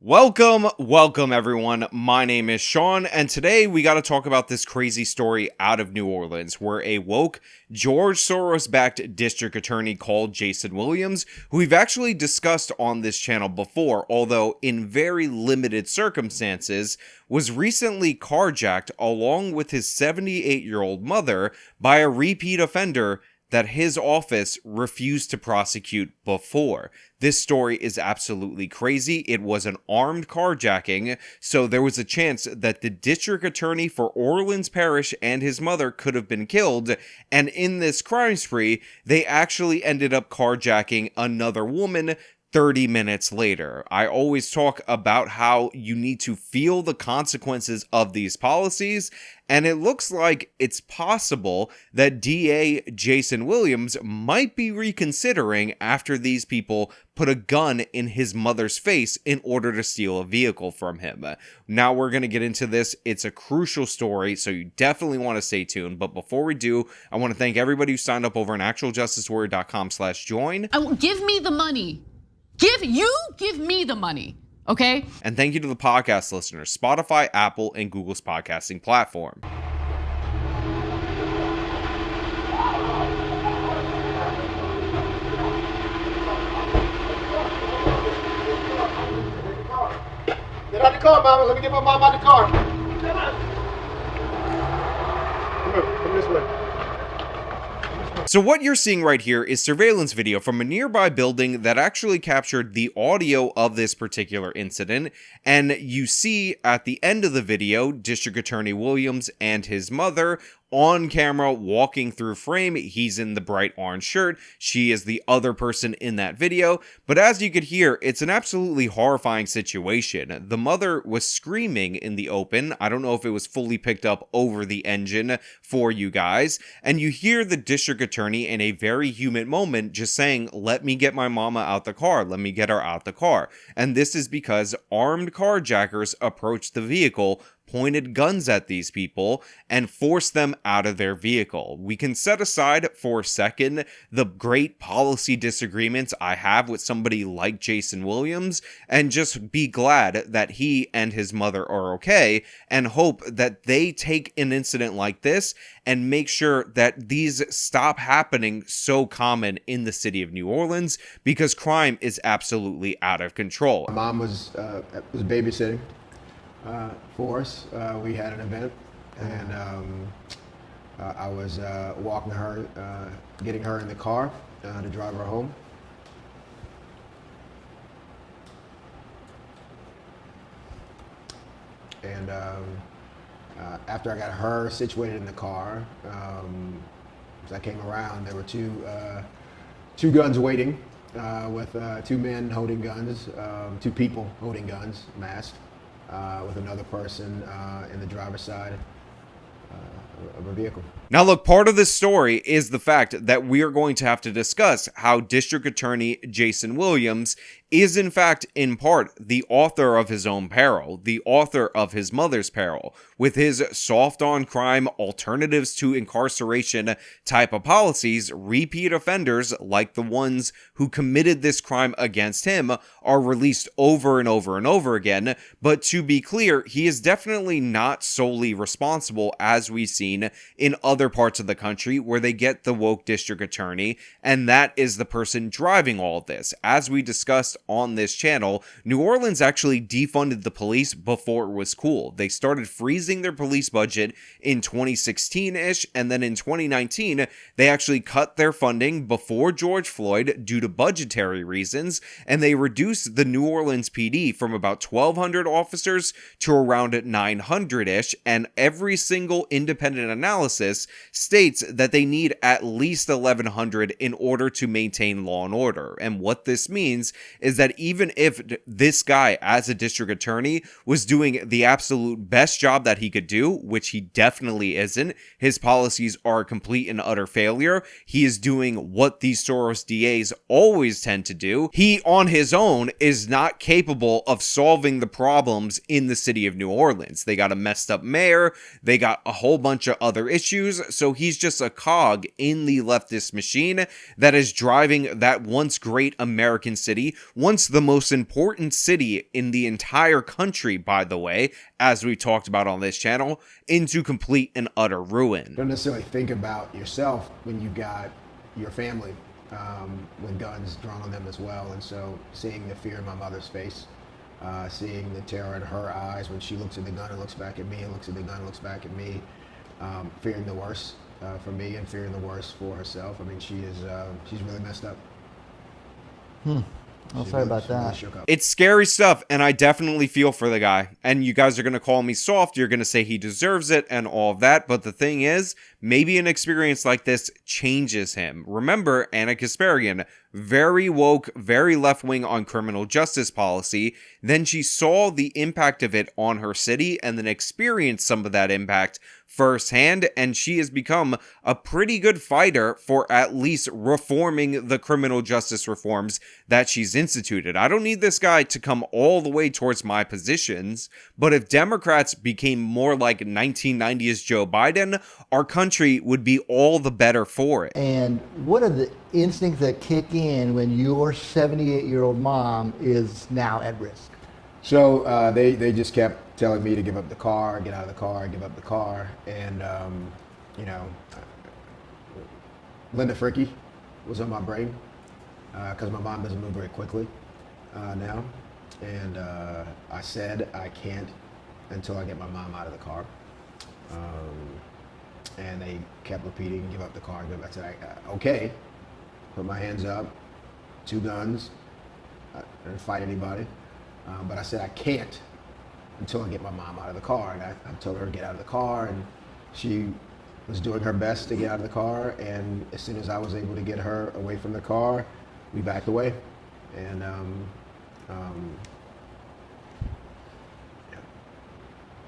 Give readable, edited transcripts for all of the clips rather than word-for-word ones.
Welcome everyone. My name is Sean, and today we got to talk about this crazy story out of New Orleans where a woke George Soros-backed district attorney called Jason Williams, who we've actually discussed on this channel before, although in very limited circumstances, was recently carjacked along with his 78-year-old mother by a repeat offender that his office refused to prosecute before. This story is absolutely crazy. It was an armed carjacking, so there was a chance that the district attorney for Orleans Parish and his mother could have been killed, and in this crime spree, they actually ended up carjacking another woman 30 minutes later. I always talk about how you need to feel the consequences of these policies, and it looks like it's possible that DA Jason Williams might be reconsidering after these people put a gun in his mother's face in order to steal a vehicle from him. Now we're going to get into this. It's a crucial story, so you definitely want to stay tuned. But before we do, I want to thank everybody who signed up over on actualjusticewarrior.com/join. Give me the money. Give me the money, okay? And thank you to the podcast listeners, Spotify, Apple, and Google's podcasting platform. Get out the car, Mama. Let me get my mom out the car. Come this way. So what you're seeing right here is surveillance video from a nearby building that actually captured the audio of this particular incident, and you see at the end of the video, District Attorney Williams and his mother on camera walking through frame. He's in the bright orange shirt. She is the other person in that video. But as you could hear, it's an absolutely horrifying situation. The mother was screaming in the open. I don't know if it was fully picked up over the engine for you guys. And you hear the district attorney in a very human moment just saying, "Let me get my mama out the car. Let me get her out the car." And this is because armed carjackers approached the vehicle, pointed guns at these people, and forced them out of their vehicle. We can set aside for a second the great policy disagreements I have with somebody like Jason Williams and just be glad that he and his mother are okay, and hope that they take an incident like this and make sure that these stop happening so common in the city of New Orleans, because crime is absolutely out of control. My mom was babysitting for us. We had an event, and I was walking her, getting her in the car to drive her home. And after I got her situated in the car, as I came around, there were two guns waiting, with two men holding guns, two people holding guns, masked. With another person in the driver's side of a vehicle. Now look, part of this story is the fact that we are going to have to discuss how District Attorney Jason Williams is in fact, in part, the author of his own peril, the author of his mother's peril, with his soft on crime, alternatives to incarceration type of policies. Repeat offenders, like the ones who committed this crime against him, are released over and over and over again. But to be clear, he is definitely not solely responsible, as we've seen in other parts of the country where they get the woke district attorney, and that is the person driving all of this. As we discussed on this channel, New Orleans actually defunded the police before it was cool. They started freezing their police budget in 2016-ish, and then in 2019, they actually cut their funding before George Floyd due to budgetary reasons, and they reduced the New Orleans PD from about 1,200 officers to around 900-ish, and every single independent analysis states that they need at least 1,100 in order to maintain law and order. And what this means is that even if this guy, as a district attorney, was doing the absolute best job that he could do, which he definitely isn't, his policies are a complete and utter failure. He is doing what these Soros DAs always tend to do. He, on his own, is not capable of solving the problems in the city of New Orleans. They got a messed up mayor. They got a whole bunch of other issues, so he's just a cog in the leftist machine that is driving that once great American city, once the most important city in the entire country, by the way, as we talked about on this channel, into complete and utter ruin. Don't necessarily think about yourself when you got your family with guns drawn on them as well, and so seeing the fear in my mother's face, seeing the terror in her eyes when she looks at the gun and looks back at me, and looks at the gun and looks back at me, fearing the worst for me and fearing the worst for herself. I mean, she's really messed up. I'm sorry about that. It's scary stuff, and I definitely feel for the guy. And you guys are going to call me soft, you're going to say he deserves it and all of that, but the thing is, maybe an experience like this changes him. Remember, Anna Kasparian, very woke, very left-wing on criminal justice policy. Then she saw the impact of it on her city and then experienced some of that impact firsthand, and she has become a pretty good fighter for at least reforming the criminal justice reforms that she's instituted. I don't need this guy to come all the way towards my positions, but if Democrats became more like 1990s Joe Biden, our country would be all the better for it. And what are the instincts that kick in when your 78-year-old mom is now at risk? So they just kept telling me to give up the car, get out of the car, give up the car. And, Linda Fricky was on my brain because my mom doesn't move very quickly now. And I said I can't until I get my mom out of the car. And they kept repeating, give up the car. I said, okay. Put my hands up, 2 guns. I didn't fight anybody. But I said I can't until I get my mom out of the car. And I told her to get out of the car, and she was doing her best to get out of the car. And as soon as I was able to get her away from the car, we backed away. And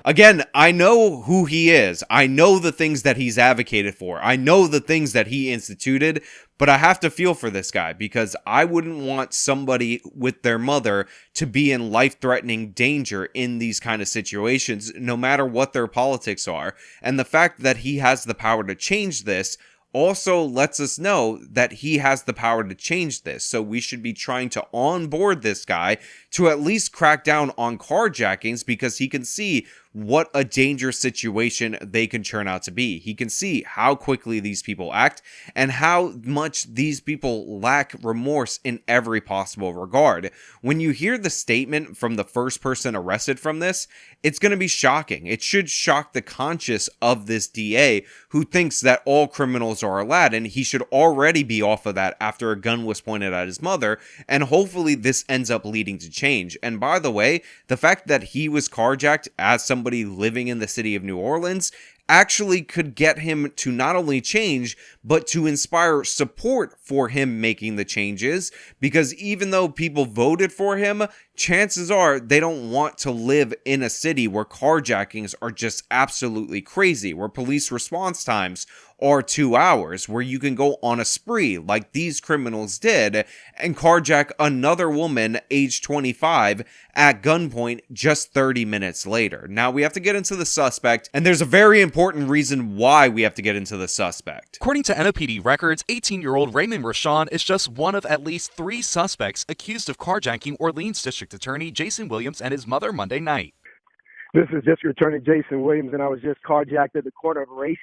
Again, I know who he is. I know the things that he's advocated for. I know the things that he instituted, but I have to feel for this guy because I wouldn't want somebody with their mother to be in life-threatening danger in these kind of situations, no matter what their politics are. And the fact that he has the power to change this also lets us know that he has the power to change this. So we should be trying to onboard this guy to at least crack down on carjackings because he can see what a dangerous situation they can turn out to be. He can see how quickly these people act and how much these people lack remorse in every possible regard. When you hear the statement from the first person arrested from this, it's going to be shocking. It should shock the conscience of this DA who thinks that all criminals are Aladdin. He should already be off of that after a gun was pointed at his mother, and hopefully this ends up leading to change. And by the way, the fact that he was carjacked as somebody living in the city of New Orleans actually could get him to not only change, but to inspire support for him making the changes, because even though people voted for him, chances are they don't want to live in a city where carjackings are just absolutely crazy, where police response times are 2 hours, where you can go on a spree like these criminals did and carjack another woman aged 25 at gunpoint just 30 minutes later. Now we have to get into the suspect, and there's a very important reason why we have to get into the suspect. According to NOPD records, 18-year-old Raymond Rashawn is just one of at least 3 suspects accused of carjacking Orleans District Attorney Jason Williams and his mother Monday night. This is District Attorney Jason Williams, and I was just carjacked at the corner of Race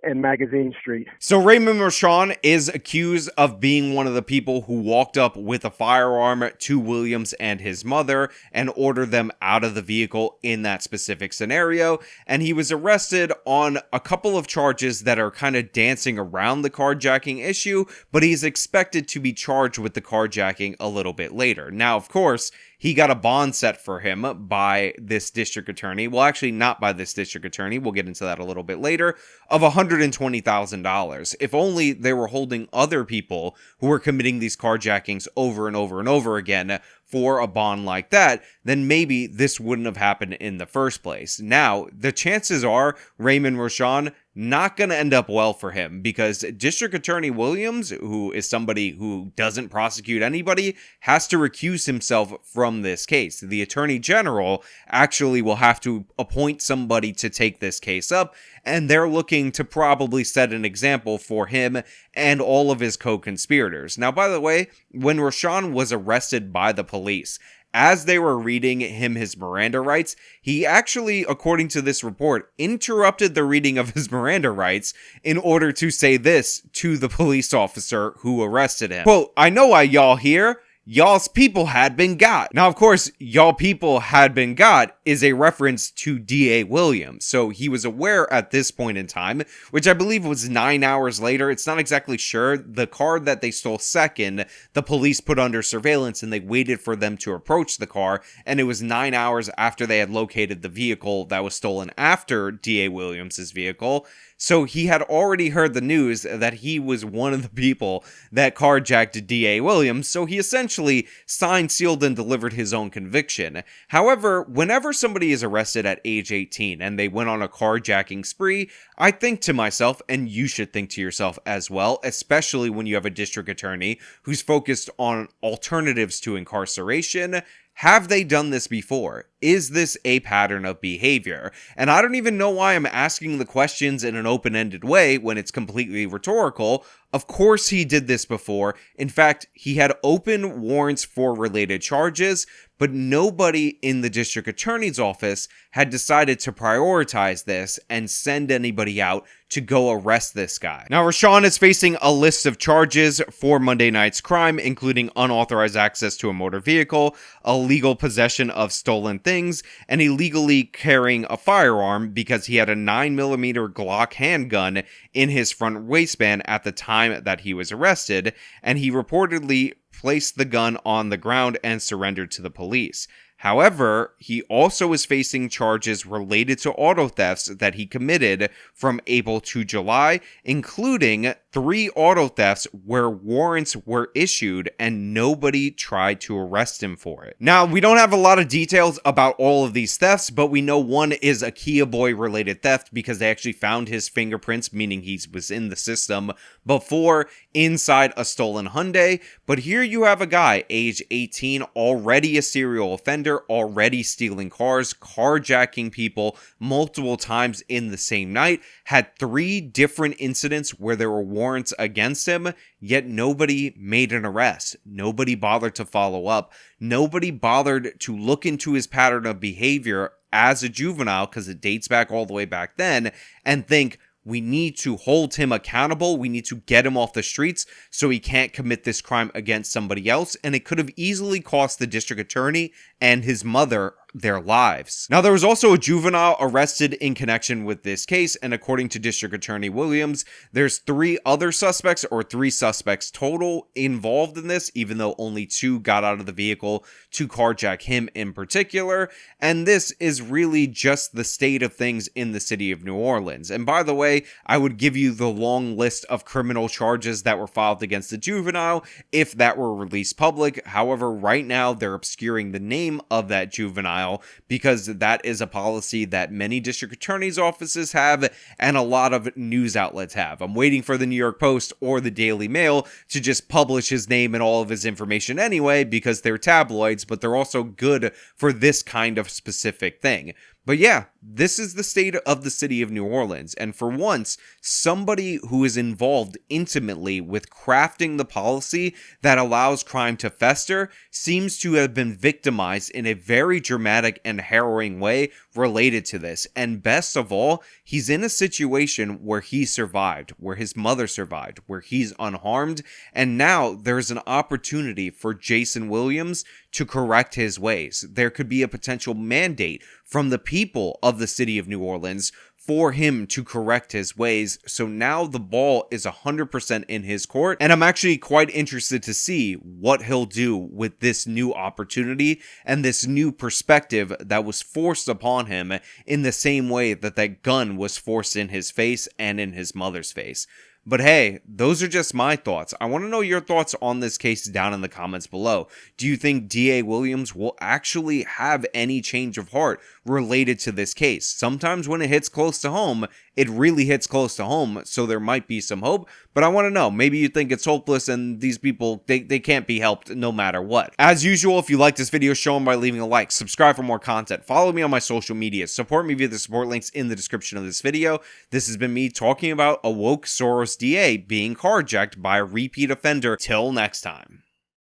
and Magazine Street. So Raymond Rashawn is accused of being one of the people who walked up with a firearm to Williams and his mother and ordered them out of the vehicle in that specific scenario. And he was arrested on a couple of charges that are kind of dancing around the carjacking issue, but he's expected to be charged with the carjacking a little bit later. Now, of course, he got a bond set for him by this district attorney. Well, actually not by this district attorney. We'll get into that a little bit later. Of $120,000. If only they were holding other people who were committing these carjackings over and over and over again for a bond like that, then maybe this wouldn't have happened in the first place. Now, the chances are Raymond Rashawn not going to end up well for him, because District Attorney Williams, who is somebody who doesn't prosecute anybody, has to recuse himself from this case. The Attorney General actually will have to appoint somebody to take this case up, and they're looking to probably set an example for him and all of his co-conspirators. Now, by the way, when Rashawn was arrested by the police, as they were reading him his Miranda rights, he actually, according to this report, interrupted the reading of his Miranda rights in order to say this to the police officer who arrested him. Quote, "I know why y'all here. Y'all's people had been got." Now, of course, "y'all people had been got" is a reference to D.A. Williams. So he was aware at this point in time, which I believe was 9 hours later. It's not exactly sure. The car that they stole second, the police put under surveillance and they waited for them to approach the car. And it was 9 hours after they had located the vehicle that was stolen after D.A. Williams' vehicle. So he had already heard the news that he was one of the people that carjacked D.A. Williams, so he essentially signed, sealed, and delivered his own conviction. However, whenever somebody is arrested at age 18 and they went on a carjacking spree, I think to myself, and you should think to yourself as well, especially when you have a district attorney who's focused on alternatives to incarceration, have they done this before? Is this a pattern of behavior? And I don't even know why I'm asking the questions in an open-ended way when it's completely rhetorical. Of course he did this before. In fact, he had open warrants for related charges, but nobody in the district attorney's office had decided to prioritize this and send anybody out to go arrest this guy. Now, Rashawn is facing a list of charges for Monday night's crime, including unauthorized access to a motor vehicle, illegal possession of stolen things, and illegally carrying a firearm because he had a 9mm Glock handgun in his front waistband at the time that he was arrested, and he reportedly placed the gun on the ground and surrendered to the police. However, he also is facing charges related to auto thefts that he committed from April to July, including 3 auto thefts where warrants were issued and nobody tried to arrest him for it. Now, we don't have a lot of details about all of these thefts, but we know one is a Kia Boy related theft because they actually found his fingerprints, meaning he was in the system before inside a stolen Hyundai. But here you have a guy, age 18, already a serial offender, already stealing cars, carjacking people multiple times in the same night, had 3 different incidents where there were warrants against him, yet nobody made an arrest. Nobody bothered to follow up. Nobody bothered to look into his pattern of behavior as a juvenile, because it dates back all the way back then, and think, we need to hold him accountable. We need to get him off the streets so he can't commit this crime against somebody else. And it could have easily cost the district attorney and his mother their lives. Now, there was also a juvenile arrested in connection with this case, and according to District Attorney Williams, there's 3 other suspects, or 3 suspects total, involved in this, even though only 2 got out of the vehicle to carjack him in particular. And this is really just the state of things in the city of New Orleans. And by the way, I would give you the long list of criminal charges that were filed against the juvenile if that were released public. However, right now they're obscuring the name of that juvenile because that is a policy that many district attorneys' offices have and a lot of news outlets have. I'm waiting for the New York Post or the Daily Mail to just publish his name and all of his information anyway because they're tabloids, but they're also good for this kind of specific thing. But yeah, this is the state of the city of New Orleans, and for once, somebody who is involved intimately with crafting the policy that allows crime to fester seems to have been victimized in a very dramatic and harrowing way related to this. And best of all, he's in a situation where he survived, where his mother survived, where he's unharmed, and now there's an opportunity for Jason Williams to correct his ways. There could be a potential mandate from the people of the city of New Orleans for him to correct his ways. So now the ball is 100% in his court, and I'm actually quite interested to see what he'll do with this new opportunity and this new perspective that was forced upon him in the same way that that gun was forced in his face and in his mother's face. But hey, those are just my thoughts. I want to know your thoughts on this case down in the comments below. Do you think D.A. Williams will actually have any change of heart related to this case? Sometimes when it hits close to home, it really hits close to home, so there might be some hope. But I want to know, maybe you think it's hopeless and these people, they can't be helped no matter what. As usual, if you like this video, show them by leaving a like, subscribe for more content, follow me on my social media, support me via the support links in the description of this video. This has been me talking about a woke Soros DA being carjacked by a repeat offender. Till next time.